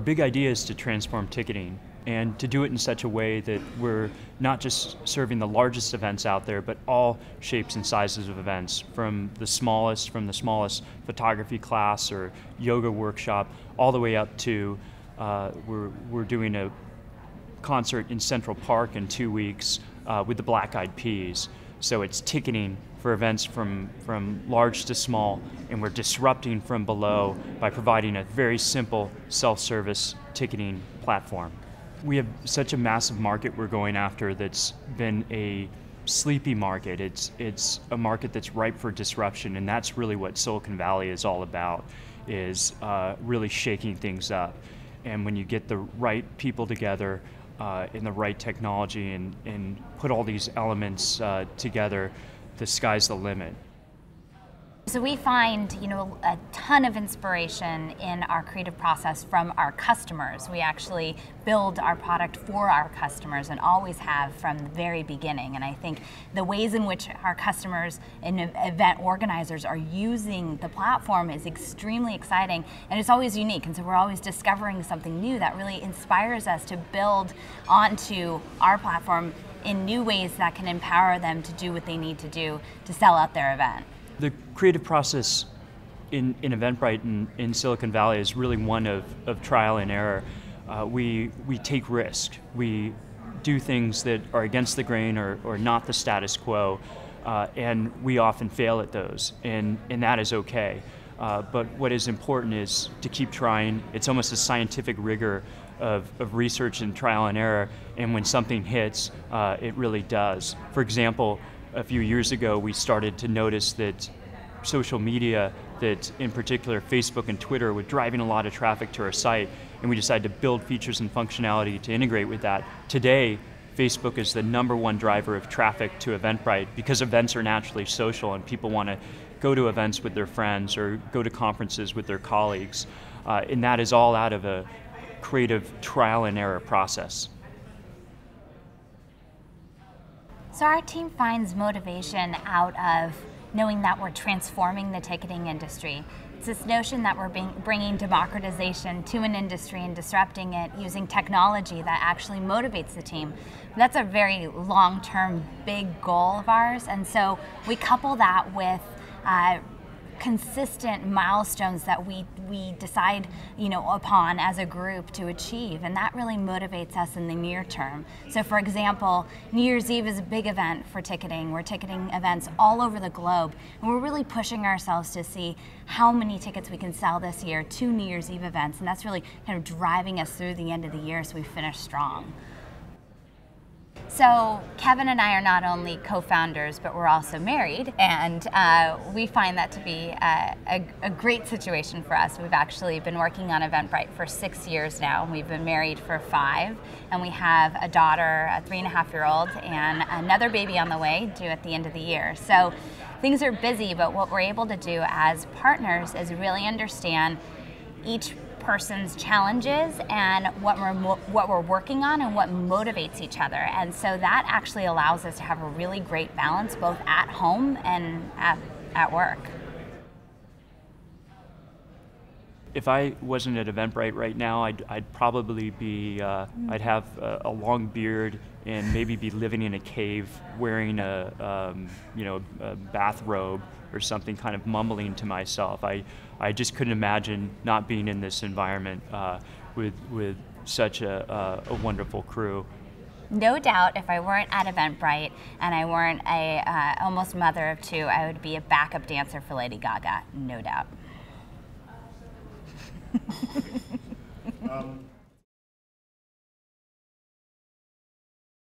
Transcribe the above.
big idea is to transform ticketing and to do it in such a way that we're not just serving the largest events out there, but all shapes and sizes of events, from the smallest photography class or yoga workshop, all the way up to we're doing a concert in Central Park in 2 weeks with the Black Eyed Peas. So it's ticketing for events from large to small, and we're disrupting from below by providing a very simple self-service ticketing platform. We have such a massive market we're going after that's been a sleepy market. It's a market that's ripe for disruption, and that's really what Silicon Valley is all about, is really shaking things up. And when you get the right people together in the right technology and put all these elements together, the sky's the limit. So we find, a ton of inspiration in our creative process from our customers. We actually build our product for our customers and always have from the very beginning. And I think the ways in which our customers and event organizers are using the platform is extremely exciting, and it's always unique. And so we're always discovering something new that really inspires us to build onto our platform in new ways that can empower them to do what they need to do to sell out their event. The creative process in Eventbrite and in Silicon Valley is really one of trial and error. We take risk. We do things that are against the grain or not the status quo, and we often fail at those, and that is okay. But what is important is to keep trying. It's almost a scientific rigor of research and trial and error, and when something hits, it really does. For example, a few years ago, we started to notice that social media, that in particular Facebook and Twitter, were driving a lot of traffic to our site, and we decided to build features and functionality to integrate with that. Today, Facebook is the #1 driver of traffic to Eventbrite because events are naturally social and people want to go to events with their friends or go to conferences with their colleagues. And that is all out of a creative trial and error process. So our team finds motivation out of knowing that we're transforming the ticketing industry. It's this notion that we're bringing democratization to an industry and disrupting it using technology that actually motivates the team. That's a very long-term, big goal of ours, and so we couple that with consistent milestones that we decide upon as a group to achieve, and that really motivates us in the near term. So for example, New Year's Eve is a big event for ticketing. We're ticketing events all over the globe, and we're really pushing ourselves to see how many tickets we can sell this year to New Year's Eve events, and that's really kind of driving us through the end of the year so we finish strong. So Kevin and I are not only co-founders, but we're also married, and we find that to be a great situation for us. We've actually been working on Eventbrite for 6 years now. We've been married for 5, and we have a daughter, a 3.5-year-old, and another baby on the way due at the end of the year. So things are busy, but what we're able to do as partners is really understand each person's challenges and what we're working on and what motivates each other. And so that actually allows us to have a really great balance both at home and at work. If I wasn't at Eventbrite right now, I'd probably be, I'd have a long beard and maybe be living in a cave wearing a bathrobe or something, kind of mumbling to myself. I just couldn't imagine not being in this environment with such a wonderful crew. No doubt, if I weren't at Eventbrite and I weren't a almost mother of 2, I would be a backup dancer for Lady Gaga. No doubt.